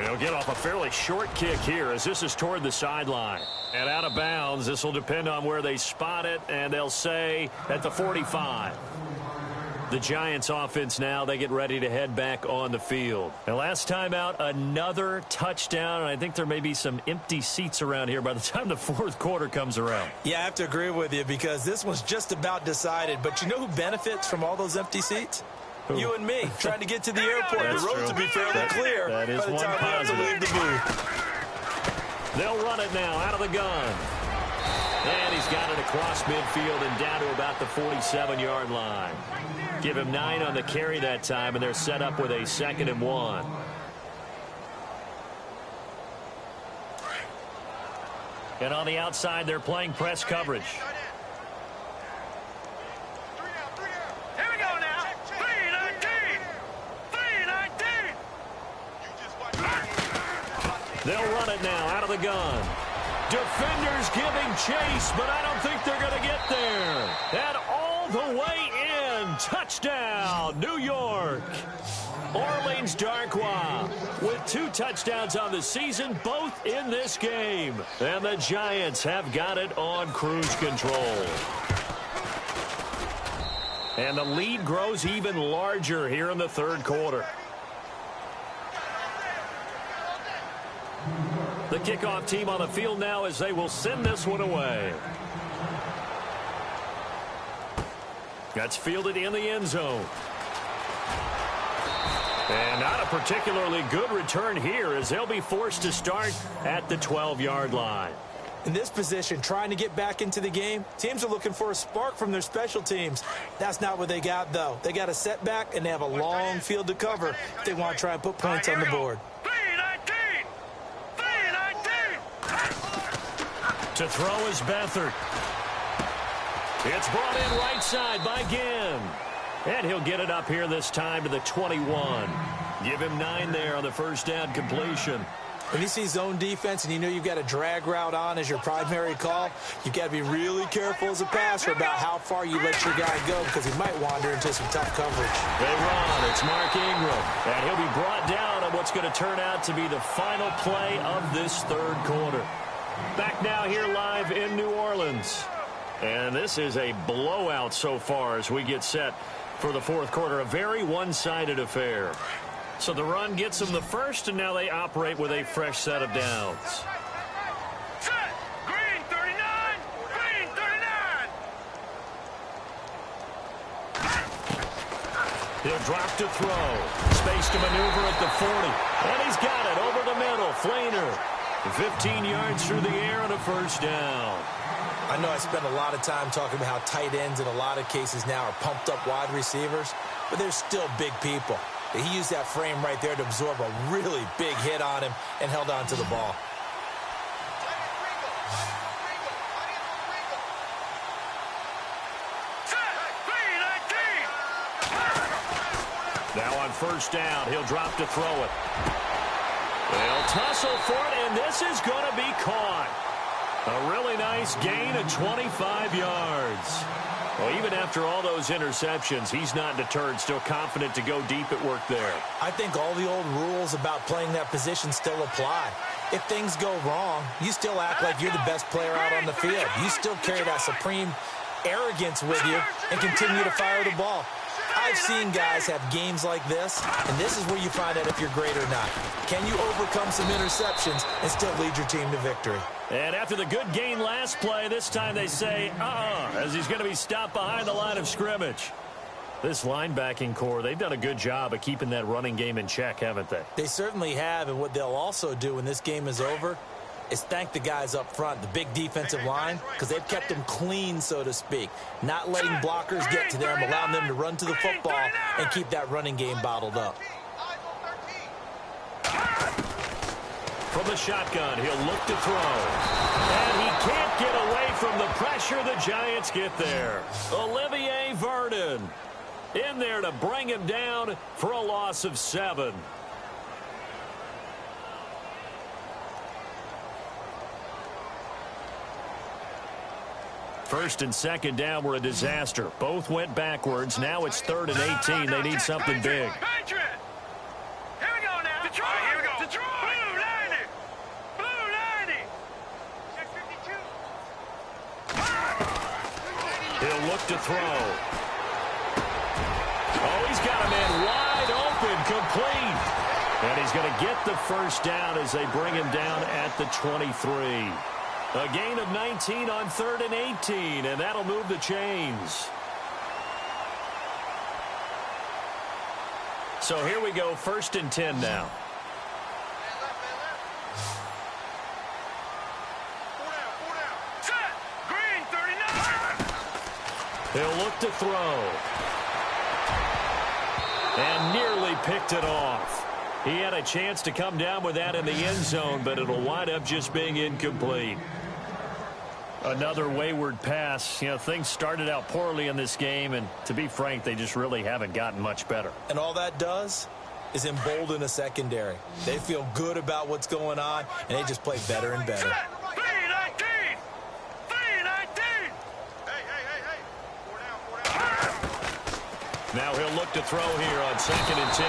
He'll get off a fairly short kick here as this is toward the sideline. And out of bounds, this will depend on where they spot it, and they'll say at the 45. The Giants offense now, they get ready to head back on the field. And last time out, another touchdown, and I think there may be some empty seats around here by the time the 4th quarter comes around. Yeah, I have to agree with you because this one's just about decided. But you know who benefits from all those empty seats? Who? You and me, trying to get to the airport. That's the roads true. will be fairly clear that is by the one time we have to positive. leave the booth. They'll run it now out of the gun. And he's got it across midfield and down to about the 47-yard line. Give him 9 on the carry that time, and they're set up with a 2nd and 1. And on the outside, they're playing press coverage. Here we go now. 3-19. 3-19. They'll run it now out of the gun. Defenders giving chase, but I don't think they're going to get there. And all the way in. Touchdown, New York. Orleans Darkwa with 2 touchdowns on the season, both in this game. And the Giants have got it on cruise control. And the lead grows even larger here in the 3rd quarter. The kickoff team on the field now as they will send this one away. That's fielded in the end zone. And not a particularly good return here as they'll be forced to start at the 12-yard line. In this position, trying to get back into the game, teams are looking for a spark from their special teams. That's not what they got, though. They got a setback, and they have a long field to cover if they want to try and put points on the board. 3-19. 3-19. To throw is Beathard. It's brought in right side by Ginn. And he'll get it up here this time to the 21. Give him 9 there on the first down completion. When you see zone defense and you know you've got a drag route on as your primary call, you've got to be really careful as a passer about how far you let your guy go because he might wander into some tough coverage. They run. It's Mark Ingram. And he'll be brought down on what's going to turn out to be the final play of this 3rd quarter. Back now here live in New Orleans. And this is a blowout so far as we get set for the 4th quarter. A very one-sided affair. So the run gets them the first, and now they operate with a fresh set of downs. Set. Green 39. Green 39. He'll drop to throw. Space to maneuver at the 40. And he's got it over the middle. Flainer. 15 yards through the air and a first down. I know I spent a lot of time talking about how tight ends in a lot of cases now are pumped up wide receivers, but they're still big people. He used that frame right there to absorb a really big hit on him and held on to the ball. Now on first down, he'll drop to throw it. They'll tussle for it, and this is going to be caught. A really nice gain of 25 yards. Well, even after all those interceptions, he's not deterred, still confident to go deep at work there. I think all the old rules about playing that position still apply. If things go wrong, you still act like you're the best player out on the field. You still carry that supreme arrogance with you and continue to fire the ball. I've seen guys have games like this, and this is where you find out if you're great or not. Can you overcome some interceptions and still lead your team to victory? And after the good gain last play, this time they say, as he's going to be stopped behind the line of scrimmage. This linebacking core, they've done a good job of keeping that running game in check, haven't they? They certainly have, and what they'll also do when this game is over is thank the guys up front, the big defensive line, because they've kept them clean, so to speak. Not letting blockers get to them, allowing them to run to the football and keep that running game bottled up. From the shotgun, he'll look to throw. And he can't get away from the pressure. The Giants get there. Olivier Vernon in there to bring him down for a loss of 7. First and second down were a disaster. Both went backwards. Now it's 3rd and 18. They need something big. Patriot. Here we go now. Detroit. Here we go. Detroit. Blue 90. Blue 90. 652. He'll look to throw. Oh, he's got a man wide open, complete. And he's going to get the first down as they bring him down at the 23. A gain of 19 on 3rd and 18, and that'll move the chains. So here we go, 1st and 10 now. Set. Green 39. He'll look to throw. And nearly picked it off. He had a chance to come down with that in the end zone, but it'll wind up just being incomplete. Another wayward pass. You know, things started out poorly in this game, and to be frank, they just really haven't gotten much better. And all that does is embolden a secondary. They feel good about what's going on, and they just play better and better. 319. 319. Hey. 4 down. Now he'll look to throw here on 2nd and 10.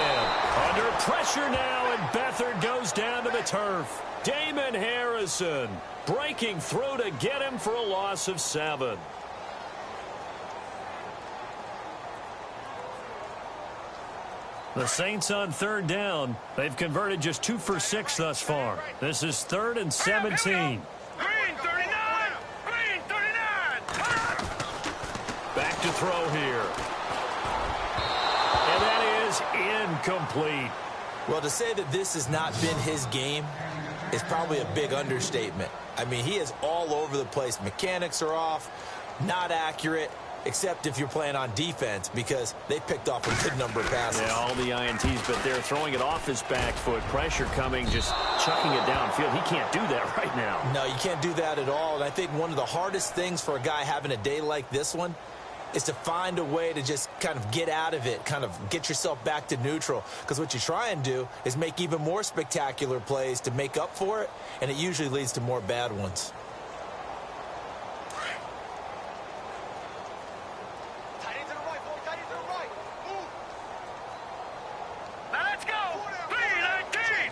Under pressure now, and Beathard goes down to the turf. Damon Harrison breaking through to get him for a loss of 7. The Saints on 3rd down. They've converted just 2 for 6 thus far. This is 3rd and 17. Green 39. Green 39. Back to throw here. And that is incomplete. Well, to say that this has not been his game is probably a big understatement. I mean, he is all over the place. Mechanics are off, not accurate, except if you're playing on defense, because they picked off a good number of passes. Yeah, all the INTs, but they're throwing it off his back foot. Pressure coming, just chucking it downfield. He can't do that right now. No, you can't do that at all. And I think one of the hardest things for a guy having a day like this one is to find a way to just kind of get out of it, kind of get yourself back to neutral. Because what you try and do is make even more spectacular plays to make up for it, and it usually leads to more bad ones. Tight end to the right, boy. Tight end to the right. Move. Now let's go. 319.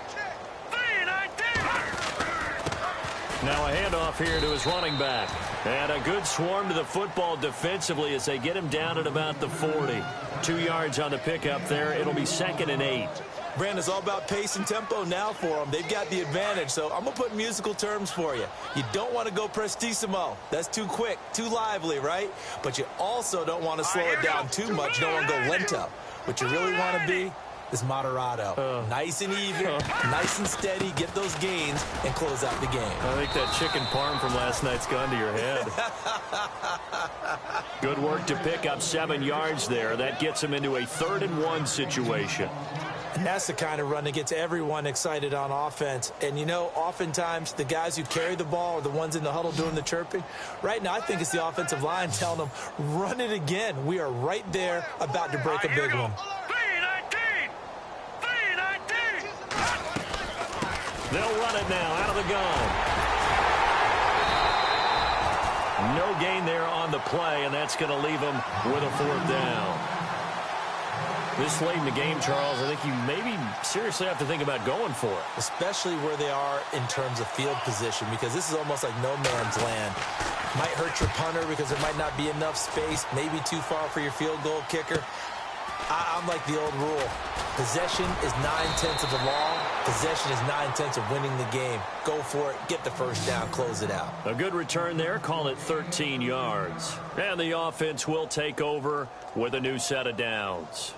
319. Now a handoff here to his running back. And a good swarm to the football defensively as they get him down at about the 40. 2 yards on the pickup there. It'll be 2nd and 8. Brandon, it's all about pace and tempo now for them. They've got the advantage, so I'm going to put musical terms for you. You don't want to go prestissimo. That's too quick, too lively, right? But you also don't want to slow it down too much. You don't want to go lento. What you really want to be is moderato. Nice and even, nice and steady, get those gains, and close out the game. I think that chicken parm from last night's gone to your head. Good work to pick up 7 yards there. That gets him into a 3rd and 1 situation. And that's the kind of run that gets everyone excited on offense. And, you know, oftentimes the guys who carry the ball are the ones in the huddle doing the chirping. Right now, I think it's the offensive line telling them, run it again. We are right there about to break a big one. They'll run it now out of the gun. No gain there on the play, and that's going to leave them with a 4th down. This late in the game, Charles, I think you maybe seriously have to think about going for it. Especially where they are in terms of field position, because this is almost like no man's land. Might hurt your punter because there might not be enough space, maybe too far for your field goal kicker. I'm like the old rule. Possession is 9/10 of the law. Possession is 9/10 of winning the game. Go for it. Get the first down. Close it out. A good return there. Call it 13 yards. And the offense will take over with a new set of downs.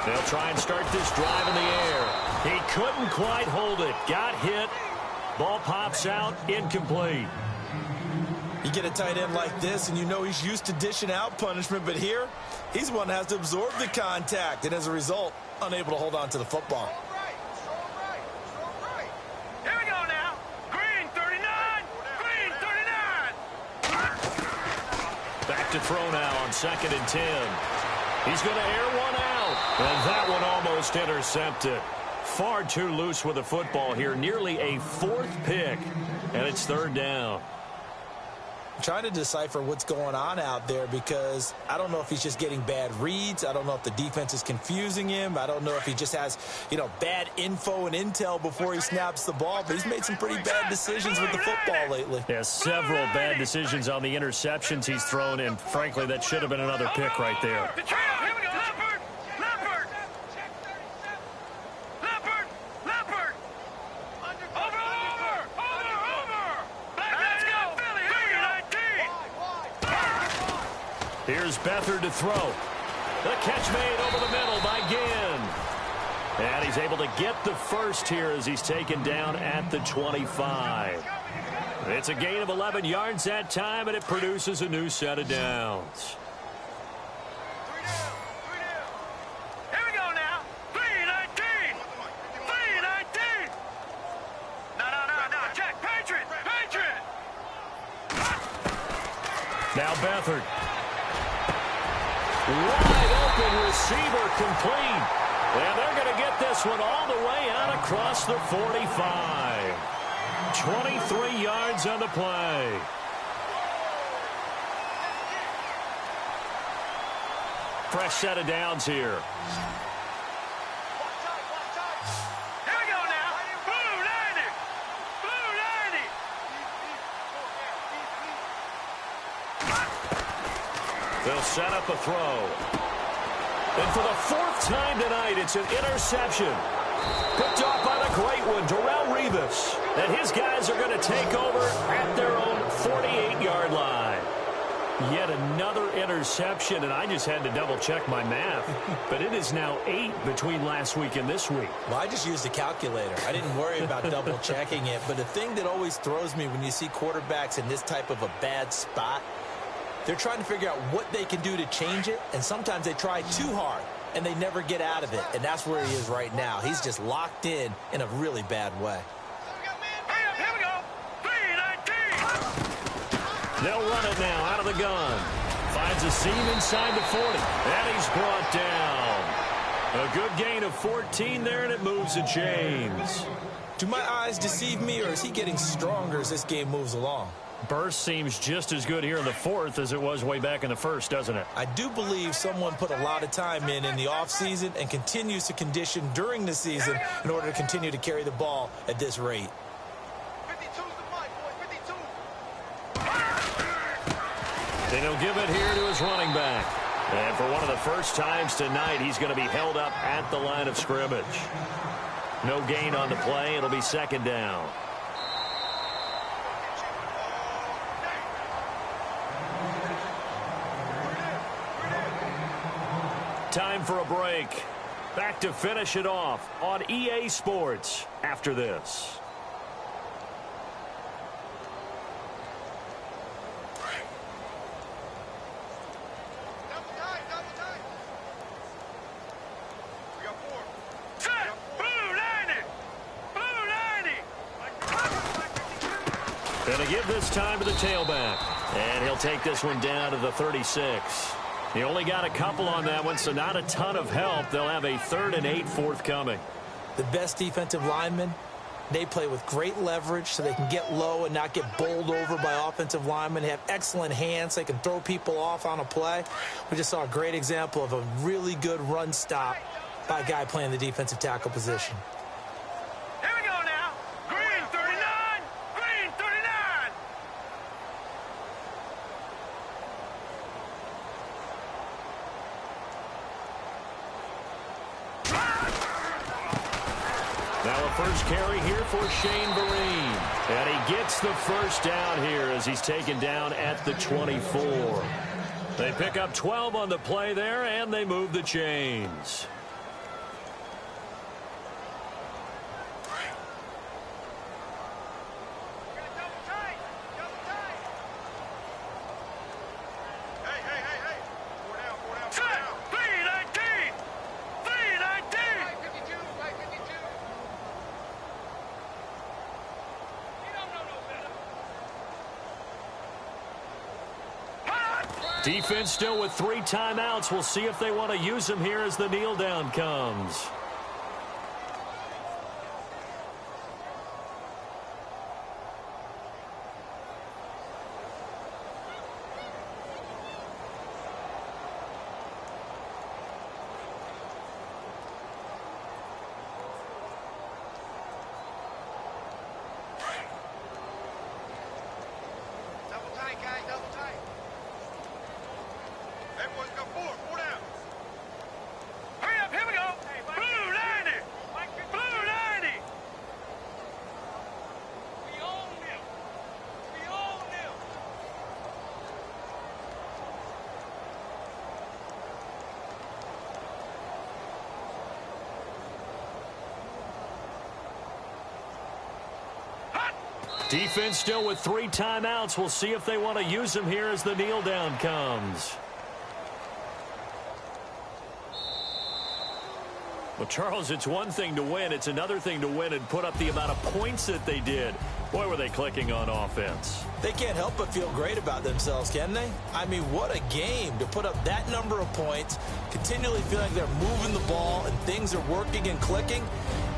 They'll try and start this drive in the air. He couldn't quite hold it. Got hit. Ball pops out. Incomplete. You get a tight end like this, and you know he's used to dishing out punishment, but here, he's the one that has to absorb the contact, and as a result, unable to hold on to the football. Here we go now. Green 39. Green 39. Back to throw now on 2nd and 10. He's going to air one out. And that one almost intercepted. Far too loose with the football here. Nearly a 4th pick. And it's 3rd down. I'm trying to decipher what's going on out there because I don't know if he's just getting bad reads. I don't know if the defense is confusing him. I don't know if he just has, bad info and intel before he snaps the ball. But he's made some pretty bad decisions with the football lately. Yeah, several bad decisions on the interceptions he's thrown. And frankly, that should have been another pick right there. Here we go. Leopard. Over. Let's go. Philly. 19. Here's Beathard to throw. The catch made over the middle by Ginn. And he's able to get the first here as he's taken down at the 25. It's a gain of 11 yards that time, and it produces a new set of downs. Here we go now. 3-19. No. Check. Patriot. Now Beathard. Wide open receiver complete. And they're going to get this one all the way out across the 45. 23 yards on the play. Fresh set of downs here. Here we go now. Blue 90. They'll set up a throw. And for the 4th time tonight, it's an interception. Picked off by the great one, Darrelle Revis. And his guys are going to take over at their own 48-yard line. Yet another interception, and I just had to double-check my math. But it is now 8 between last week and this week. Well, I just used a calculator. I didn't worry about double-checking it. But the thing that always throws me when you see quarterbacks in this type of a bad spot, they're trying to figure out what they can do to change it, and sometimes they try too hard, and they never get out of it. And that's where he is right now. He's just locked in a really bad way. Here we go. 3-19. They'll run it now out of the gun. Finds a seam inside the 40, and he's brought down. A good gain of 14 there, and it moves to James. Do my eyes deceive me, or is he getting stronger as this game moves along? Burst seems just as good here in the fourth as it was way back in the first, doesn't it? I do believe someone put a lot of time in the offseason and continues to condition during the season in order to continue to carry the ball at this rate. 52's the mic, boy, 52. And he'll give it here to his running back. And for one of the first times tonight, he's going to be held up at the line of scrimmage. No gain on the play. It'll be second down. Time for a break. Back to finish it off on EA Sports after this. Going to give this time to the tailback. And he'll take this one down to the 36. He only got a couple on that one, so not a ton of help. They'll have a 3rd and 8 forthcoming. The best defensive linemen, they play with great leverage so they can get low and not get bowled over by offensive linemen. They have excellent hands. They can throw people off on a play. We just saw a great example of a really good run stop by a guy playing the defensive tackle position. Here we go now. Green 39. Green 39. Now a first carry here for Shane Vereen. And he gets the first down here as he's taken down at the 24. They pick up 12 on the play there, and they move the chains. Defense still with 3 timeouts. We'll see if they want to use them here as the kneel down comes. Double tight, guys, double tight. Everyone's got 4 down. Hurry up, here we go. Blue 90. Blue 90. We own them. We own them. Defense still with 3 timeouts. We'll see if they want to use them here as the kneel down comes. Well, Charles, it's one thing to win. It's another thing to win and put up the amount of points that they did. Boy, were they clicking on offense. They can't help but feel great about themselves, can they? I mean, what a game to put up that number of points, continually feel like they're moving the ball and things are working and clicking.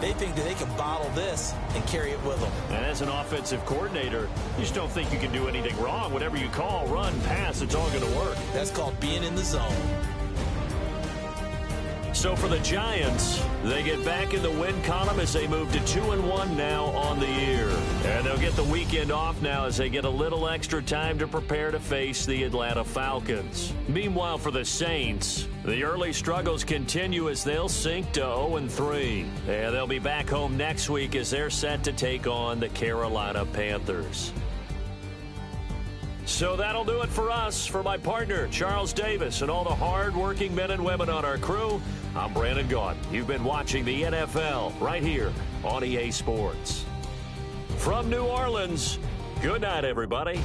They think that they can bottle this and carry it with them. And as an offensive coordinator, you just don't think you can do anything wrong. Whatever you call, run, pass, it's all going to work. That's called being in the zone. So for the Giants, they get back in the win column as they move to 2-1 now on the year. And they'll get the weekend off now as they get a little extra time to prepare to face the Atlanta Falcons. Meanwhile, for the Saints, the early struggles continue as they'll sink to 0-3. And they'll be back home next week as they're set to take on the Carolina Panthers. So that'll do it for us. For my partner, Charles Davis, and all the hard-working men and women on our crew, I'm Brandon Gaudin. You've been watching the NFL right here on EA Sports. From New Orleans, good night, everybody.